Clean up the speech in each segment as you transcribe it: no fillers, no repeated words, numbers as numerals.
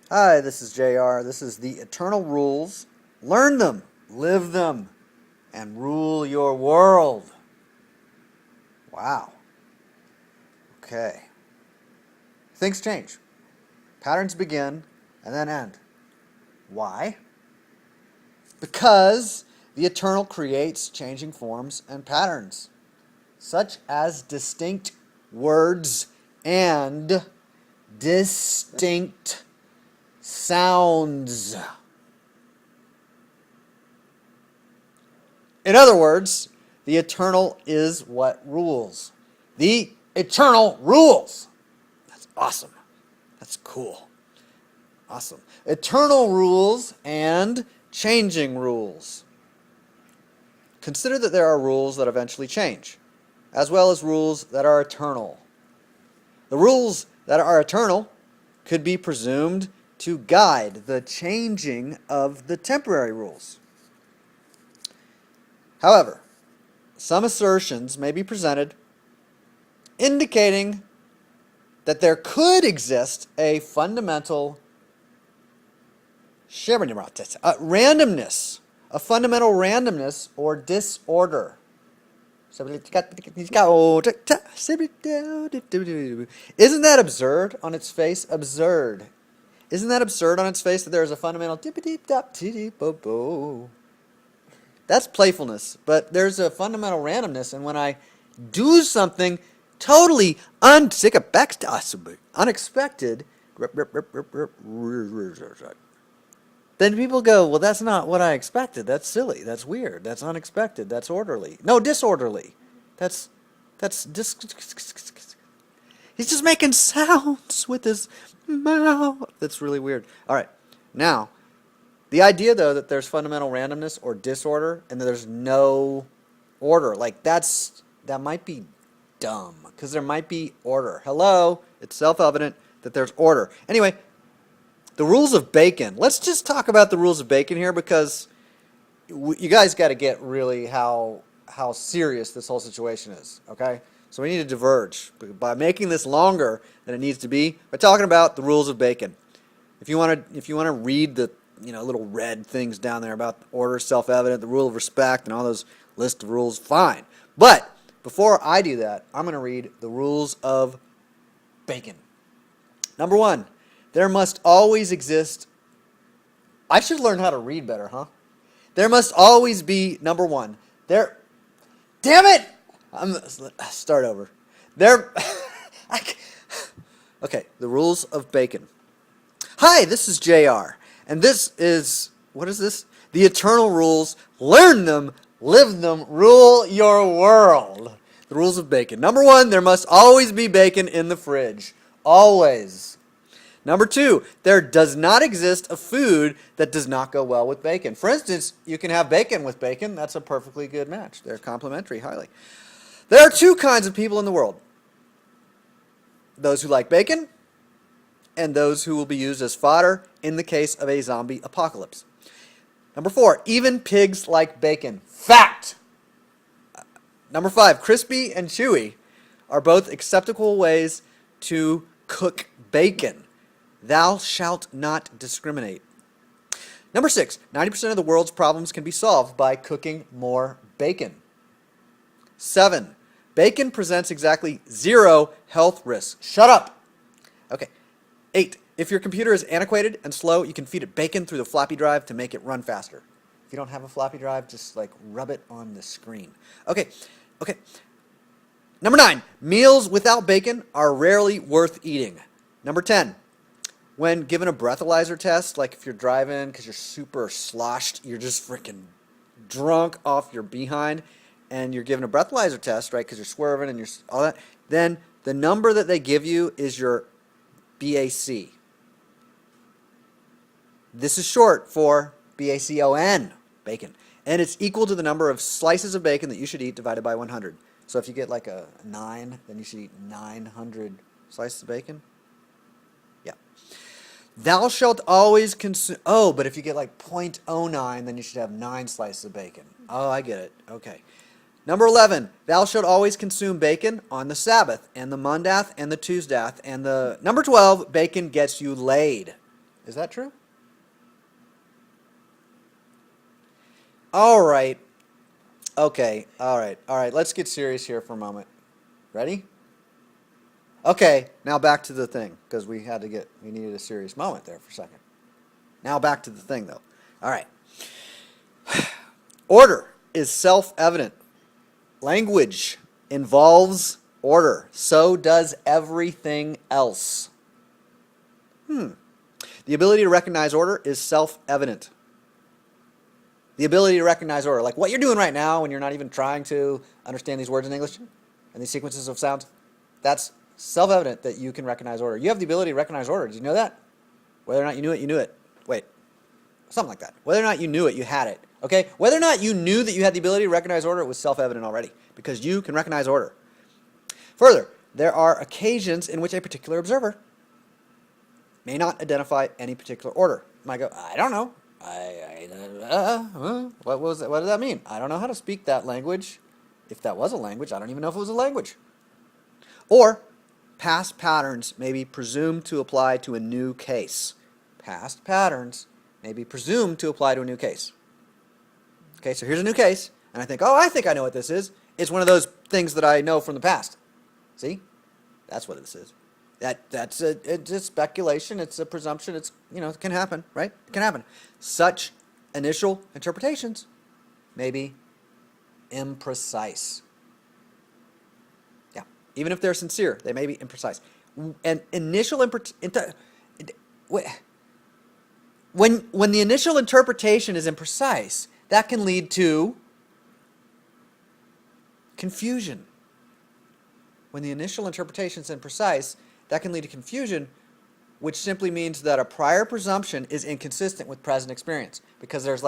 Hi, this is JR. This is the Eternal Rules. Learn them, live them, and rule your world. Wow. Okay. Things change. Patterns begin and then end. Why? Because the Eternal creates changing forms and patterns, such as distinct words and distinct sounds. In other words, the Eternal is what rules. The Eternal rules. That's awesome. That's cool. Awesome. Eternal rules and changing rules. Consider that there are rules that eventually change, as well as rules that are eternal. The rules that are eternal could be presumed to guide the changing of the temporary rules. However, some assertions may be presented indicating that there could exist a fundamental randomness, a fundamental randomness or disorder. Isn't that absurd on its face? Absurd. Isn't that absurd on its face that there is a fundamental That's playfulness, but there's a fundamental randomness, and when I do something totally unexpected, then people go, well, that's not what I expected. That's silly. That's weird. That's unexpected. That's orderly. No, disorderly. That's he's just making sounds with his mouth. That's really weird. All right. Now, the idea, though, that there's fundamental randomness or disorder and that there's no order, like that might be dumb because there might be order. Hello? It's self-evident that there's order. Anyway, the rules of Bacon. Let's just talk about the rules of Bacon here because you guys got to get really how serious this whole situation is, okay? So we need to diverge by making this longer than it needs to be by talking about the rules of Bacon. If you want to read the little red things down there about order, self-evident, the rule of respect, and all those list of rules, fine. But before I do that, I'm going to read the rules of Bacon. Number 1, there must always exist. I should learn how to read better, huh? There must always be, number 1. Damn it! Start over. Okay, the rules of Bacon. Hi, this is JR. And this is, what is this? The Eternal Rules. Learn them, live them, rule your world. The rules of Bacon. Number 1, there must always be bacon in the fridge. Always. Number 2, there does not exist a food that does not go well with bacon. For instance, you can have bacon with bacon. That's a perfectly good match. They're complementary, highly. There are 2 kinds of people in the world. Those who like bacon and those who will be used as fodder in the case of a zombie apocalypse. Number 4, even pigs like bacon. Fact! Number 5, crispy and chewy are both acceptable ways to cook bacon. Thou shalt not discriminate. Number 6, 90% of the world's problems can be solved by cooking more bacon. 7, bacon presents exactly 0 health risks. Shut up! Okay. 8, if your computer is antiquated and slow, you can feed it bacon through the floppy drive to make it run faster. If you don't have a floppy drive, just rub it on the screen. Okay. Number 9, meals without bacon are rarely worth eating. Number 10, when given a breathalyzer test, like if you're driving because you're super sloshed, you're just freaking drunk off your behind, and you're given a breathalyzer test, right, because you're swerving and you're all that, then the number that they give you is your BAC. This is short for BACON, bacon. And it's equal to the number of slices of bacon that you should eat divided by 100. So if you get a 9, then you should eat 900 slices of bacon. Yeah. Thou shalt always consume... Oh, but if you get 0.09, then you should have 9 slices of bacon. Oh, I get it. Okay. Number 11, thou shalt always consume bacon on the Sabbath, and the Mondath, and the Tuesdath, and the... Number 12, bacon gets you laid. Is that true? All right. Okay. All right. Let's get serious here for a moment. Ready? Okay. Now back to the thing, because we needed a serious moment there for a second. Now back to the thing, though. All right. Order is self-evident. Language involves order. So does everything else. The ability to recognize order is self-evident. The ability to recognize order, like what you're doing right now when you're not even trying to understand these words in English and these sequences of sounds, that's self-evident that you can recognize order. You have the ability to recognize order. Did you know that? Whether or not you knew it, you knew it. Wait, something like that. Whether or not you knew it, you had it. Okay? Whether or not you knew that you had the ability to recognize order, it was self-evident already, because you can recognize order. Further, there are occasions in which a particular observer may not identify any particular order. Might go, I don't know. What was that? What does that mean? I don't know how to speak that language. If that was a language, I don't even know if it was a language. Or, past patterns may be presumed to apply to a new case. Past patterns may be presumed to apply to a new case. Okay, so here's a new case, and I think I know what this is. It's one of those things that I know from the past. See? That's what this is. It's a speculation. It's a presumption. It can happen, right? It can happen. Such initial interpretations may be imprecise. Yeah, even if they're sincere, they may be imprecise. And when the initial interpretation is imprecise, that can lead to confusion. When the initial interpretation is imprecise, that can lead to confusion, which simply means that a prior presumption is inconsistent with present experience. Because there's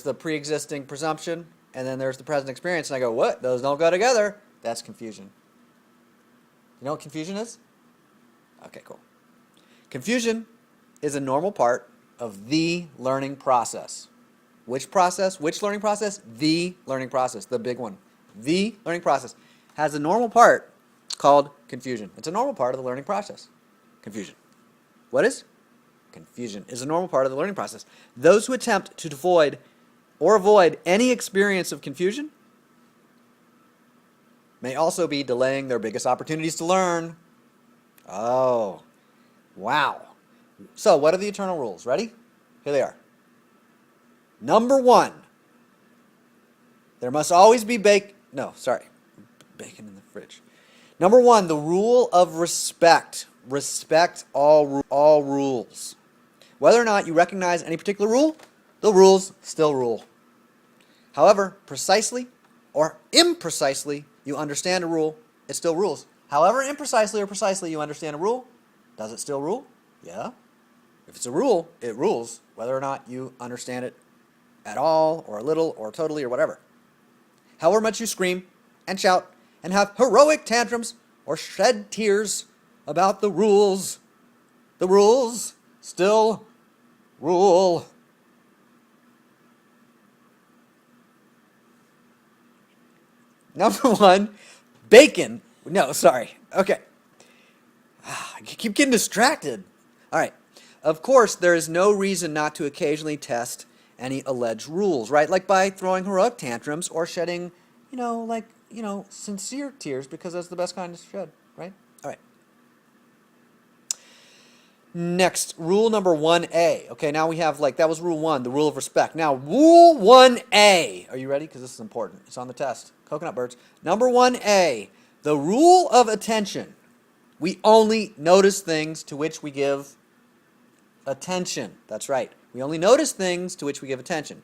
the pre-existing presumption, and then there's the present experience, and I go, what? Those don't go together. That's confusion. You know what confusion is? Okay, cool. Confusion is a normal part of the learning process. Which process? Which learning process? The learning process, the big one. The learning process has a normal part called confusion. It's a normal part of the learning process. Confusion. What is? Confusion is a normal part of the learning process. Those who attempt to avoid any experience of confusion may also be delaying their biggest opportunities to learn. Oh, wow. So, what are the eternal rules? Ready? Here they are. Number 1, there must always be bacon in the fridge. Number 1, the rule of respect. Respect all rules. Whether or not you recognize any particular rule, the rules still rule. However, precisely or imprecisely you understand a rule, it still rules. However imprecisely or precisely you understand a rule, does it still rule? Yeah. If it's a rule, it rules, whether or not you understand it at all, or a little, or totally, or whatever. However much you scream and shout and have heroic tantrums or shed tears about the rules still rule. Number 1, bacon. No, sorry. Okay. I keep getting distracted. All right. Of course, there is no reason not to occasionally test any alleged rules, right? Like by throwing heroic tantrums or shedding, sincere tears, because that's the best kind to shed, right? All right. Next, rule number 1A. Okay, now we have, that was rule 1, the rule of respect. Now, rule 1A. Are you ready? Because this is important. It's on the test. Coconut birds. Number 1A, the rule of attention. We only notice things to which we give attention. That's right. We only notice things to which we give attention.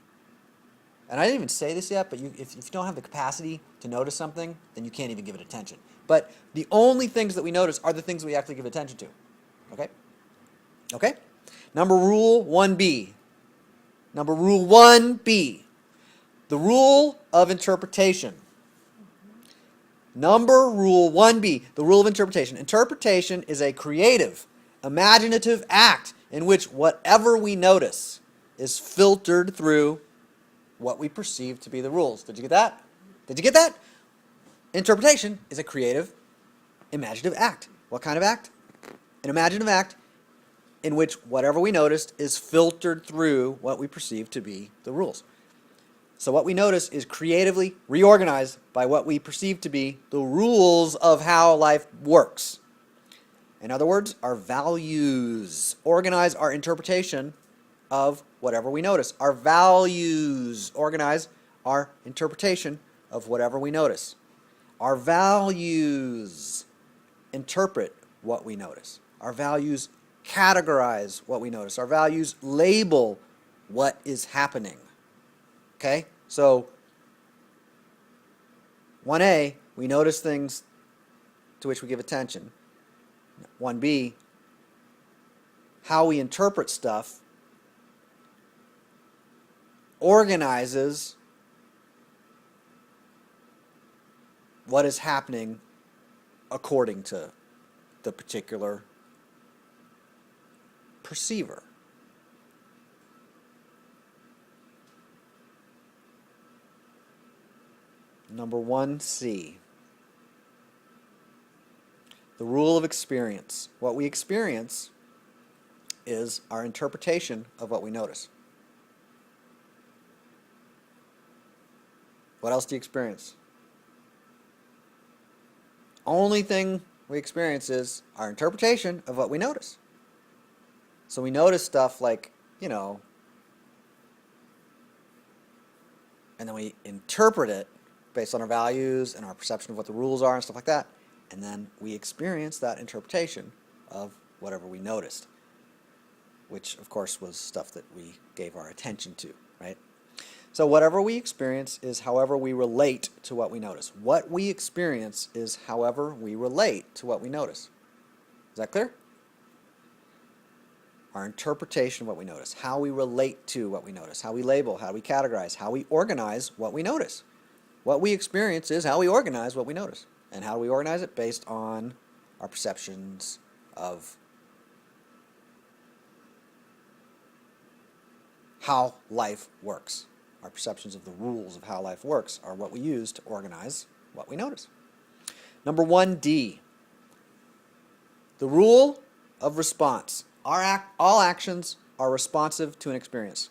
And I didn't even say this yet, but if you don't have the capacity to notice something, then you can't even give it attention. But the only things that we notice are the things we actually give attention to. Okay? Okay? Rule 1B. Rule 1B. The rule of interpretation. Rule 1B. The rule of interpretation. Interpretation is a creative, imaginative act in which whatever we notice is filtered through what we perceive to be the rules. Did you get that? Did you get that? Interpretation is a creative, imaginative act. What kind of act? An imaginative act in which whatever we noticed is filtered through what we perceive to be the rules. So what we notice is creatively reorganized by what we perceive to be the rules of how life works. In other words, our values organize our interpretation of whatever we notice. Our values organize our interpretation of whatever we notice. Our values interpret what we notice. Our values categorize what we notice. Our values label what is happening. Okay? So, 1A, we notice things to which we give attention. 1B, how we interpret stuff organizes what is happening according to the particular perceiver. Number 1C. The rule of experience. What we experience is our interpretation of what we notice. What else do you experience? Only thing we experience is our interpretation of what we notice. So we notice stuff like, and then we interpret it based on our values and our perception of what the rules are and stuff like that. And then we experience that interpretation of whatever we noticed, which of course was stuff that we gave our attention to, right? So whatever we experience is however we relate to what we notice. What we experience is however we relate to what we notice. Is that clear? Our interpretation of what we notice, how we relate to what we notice, how we label, how we categorize, how we organize what we notice. What we experience is how we organize what we notice. And how do we organize it? Based on our perceptions of how life works. Our perceptions of the rules of how life works are what we use to organize what we notice. Number 1D, the rule of response. All actions are responsive to an experience.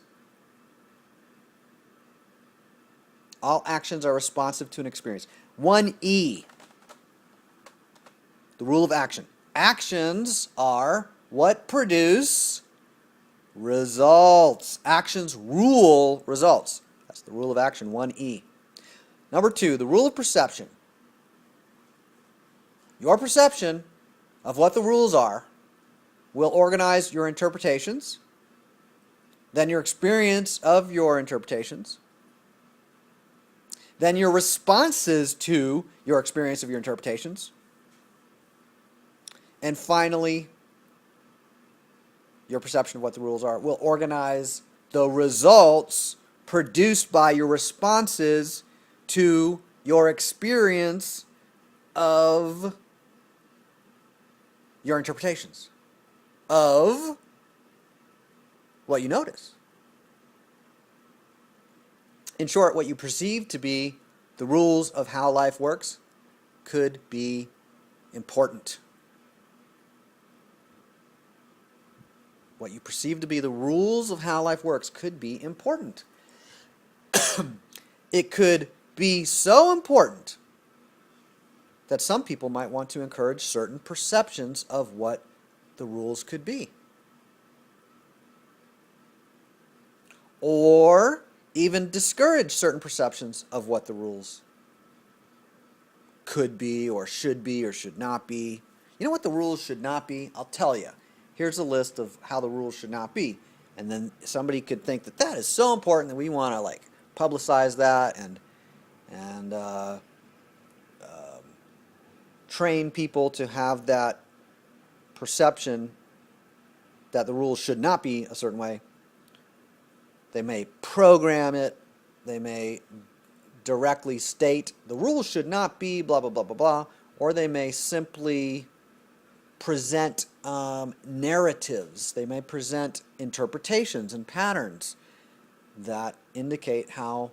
All actions are responsive to an experience. 1E, the rule of action. Actions are what produce results. Actions rule results. That's the rule of action, 1E. Number 2, the rule of perception. Your perception of what the rules are will organize your interpretations, then your experience of your interpretations, then your responses to your experience of your interpretations, and finally, your perception of what the rules are will organize the results produced by your responses to your experience of your interpretations of what you notice. In short, what you perceive to be the rules of how life works could be important. What you perceive to be the rules of how life works could be important. It could be so important that some people might want to encourage certain perceptions of what the rules could be. Or even discourage certain perceptions of what the rules could be or should not be. You know what the rules should not be? I'll tell you. Here's a list of how the rules should not be. And then somebody could think that that is so important that we want to publicize that and train people to have that perception that the rules should not be a certain way. They may program it. They may directly state the rules should not be blah, blah, blah, blah, blah. Or they may simply present narratives. They may present interpretations and patterns that indicate how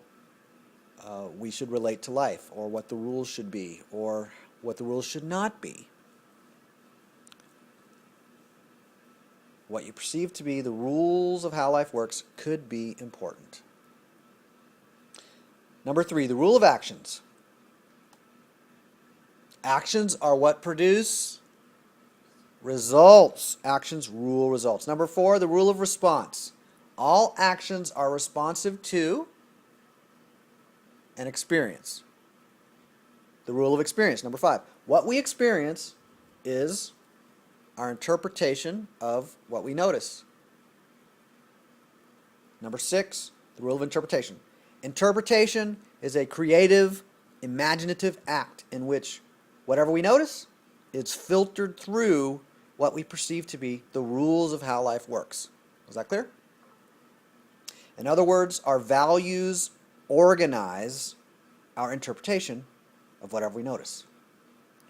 we should relate to life, or what the rules should be, or what the rules should not be. what you perceive to be the rules of how life works could be important. Number 3, the rule of actions. Actions are what produce results. Actions rule results. Number 4, the rule of response. All actions are responsive to an experience. The rule of experience. Number 5, what we experience is our interpretation of what we notice. Number 6, the rule of interpretation. Interpretation is a creative, imaginative act in which whatever we notice is filtered through what we perceive to be the rules of how life works. Is that clear? In other words, our values organize our interpretation of whatever we notice.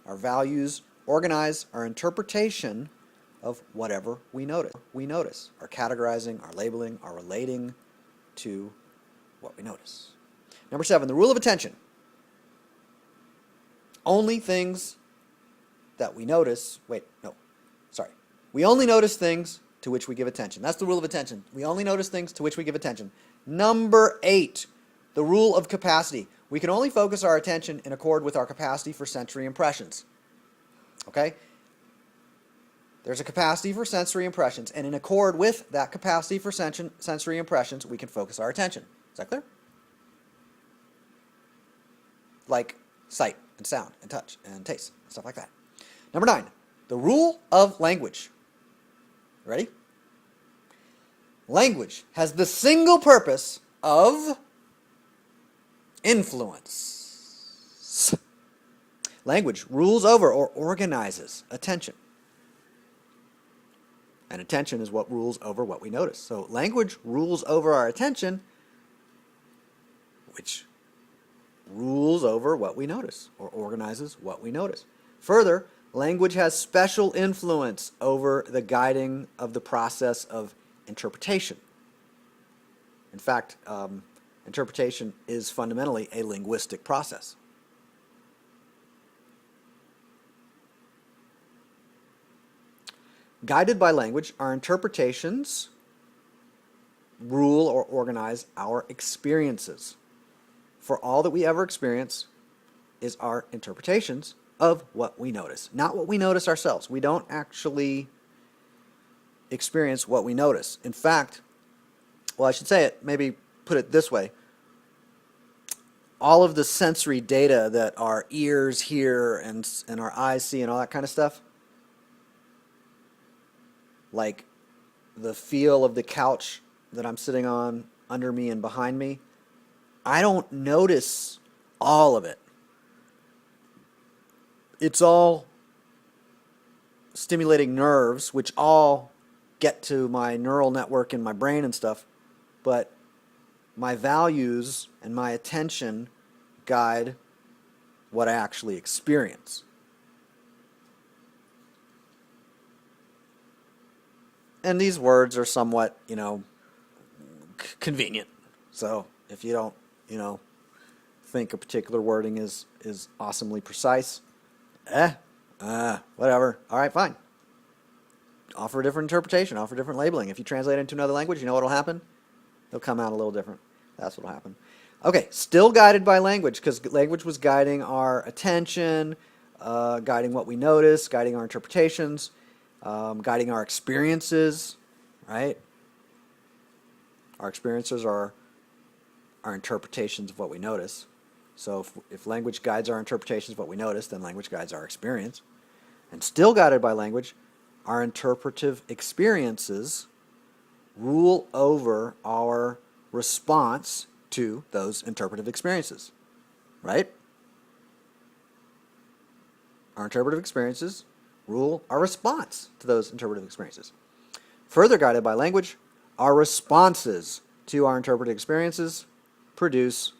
Our values organize our interpretation of whatever we notice. Our categorizing, our labeling, our relating to what we notice. Number 7, the rule of attention. Only things that we notice, we only notice things to which we give attention. That's the rule of attention. We only notice things to which we give attention. Number 8, the rule of capacity. We can only focus our attention in accord with our capacity for sensory impressions. Okay? There's a capacity for sensory impressions, and in accord with that capacity for sensory impressions, we can focus our attention. Is that clear? Like sight and sound and touch and taste, stuff like that. Number 9, the rule of language. Ready? Language has the single purpose of influence. Language rules over or organizes attention. And attention is what rules over what we notice. So language rules over our attention, which rules over what we notice or organizes what we notice. Further, language has special influence over the guiding of the process of interpretation. In fact, interpretation is fundamentally a linguistic process. Guided by language, our interpretations rule or organize our experiences. For all that we ever experience is our interpretations of what we notice, not what we notice ourselves. We don't actually experience what we notice. In fact, well, I should say it, maybe put it this way. All of the sensory data that our ears hear and our eyes see and all that kind of stuff, like the feel of the couch that I'm sitting on under me and behind me, I don't notice all of it. It's all stimulating nerves, which all get to my neural network in my brain and stuff, but my values and my attention guide what I actually experience. And these words are somewhat, convenient. So if you don't, think a particular wording is awesomely precise, whatever. All right, fine. Offer a different interpretation, offer different labeling. If you translate it into another language, you know what will happen? It'll come out a little different. That's what will happen. Okay, still guided by language, because language was guiding our attention, guiding what we notice, guiding our interpretations, guiding our experiences, right? Our experiences are our interpretations of what we notice. So if language guides our interpretations of what we notice, then language guides our experience. And still guided by language, our interpretive experiences rule over our response to those interpretive experiences, right? Our interpretive experiences rule our response to those interpretive experiences. Further guided by language, our responses to our interpretive experiences produce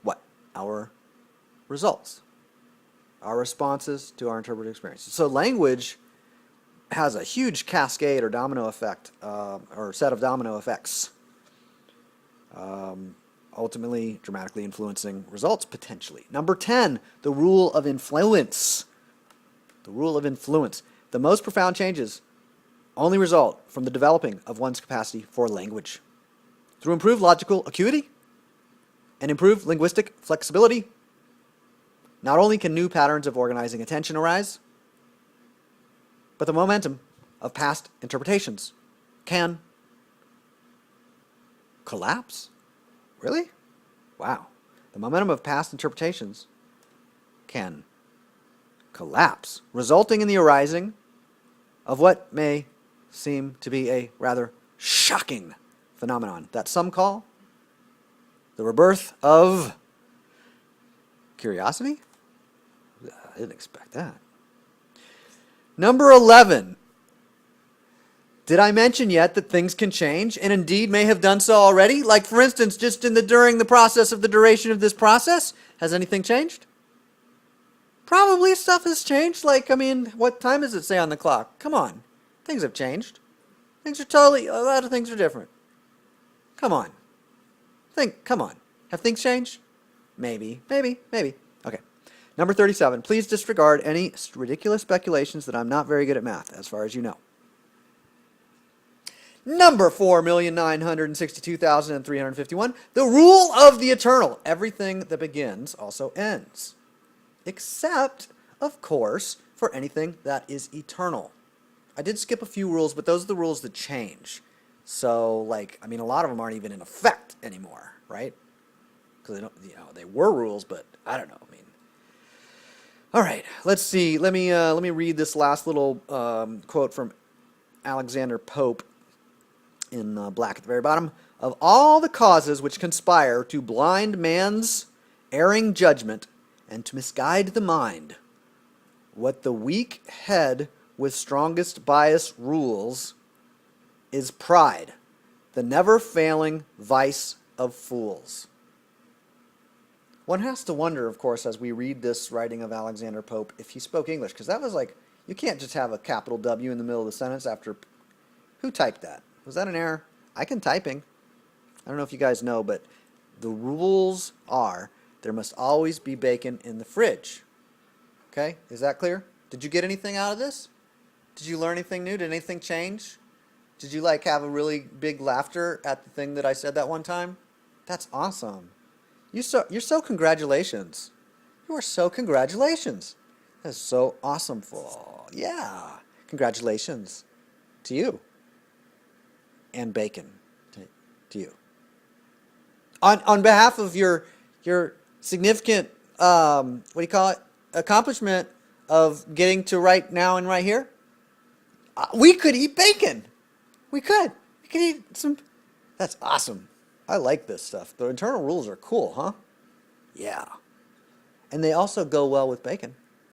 what? Our results. Our responses to our interpretive experiences. So language has a huge cascade or domino effect, or set of domino effects, ultimately dramatically influencing results potentially. Number 10, the rule of influence. The rule of influence. The most profound changes only result from the developing of one's capacity for language. Through improved logical acuity and improved linguistic flexibility, not only can new patterns of organizing attention arise, but the momentum of past interpretations can collapse. Really? Wow. The momentum of past interpretations can collapse, resulting in the arising of what may seem to be a rather shocking phenomenon that some call the rebirth of curiosity? I didn't expect that. Number 11. Did I mention yet that things can change, and indeed may have done so already? Like, for instance, just during the process of the duration of this process, has anything changed? Probably stuff has changed. Like, I mean, what time does it say on the clock? Come on. Things have changed. A lot of things are different. Come on. Come on. Have things changed? Maybe. Okay. Number 37. Please disregard any ridiculous speculations that I'm not very good at math, as far as you know. Number 4,962,351. The rule of the eternal. Everything that begins also ends. Except, of course, for anything that is eternal. I did skip a few rules, but those are the rules that change. So, like, I mean, a lot of them aren't even in effect anymore, right? Because they were rules, but I don't know. I mean, all right. Let's see. Let me read this last little quote from Alexander Pope in black at the very bottom. Of all the causes which conspire to blind man's erring judgment and to misguide the mind, what the weak head with strongest bias rules is pride, the never-failing vice of fools. One has to wonder, of course, as we read this writing of Alexander Pope, if he spoke English, because that was like, you can't just have a capital W in the middle of the sentence after... Who typed that? Was that an error? I can typing. I don't know if you guys know, but the rules are there must always be bacon in the fridge. Okay? Is that clear? Did you get anything out of this? Did you learn anything new? Did anything change? Did you like have a really big laughter at the thing that I said that one time? That's awesome. You're so congratulations. You are so congratulations. That's so awesome. Yeah. Congratulations to you. And bacon to you. On behalf of your significant accomplishment of getting to right now and right here, we could eat bacon. We could eat some. That's awesome. I like this stuff. The internal rules are cool, huh? Yeah. And they also go well with bacon.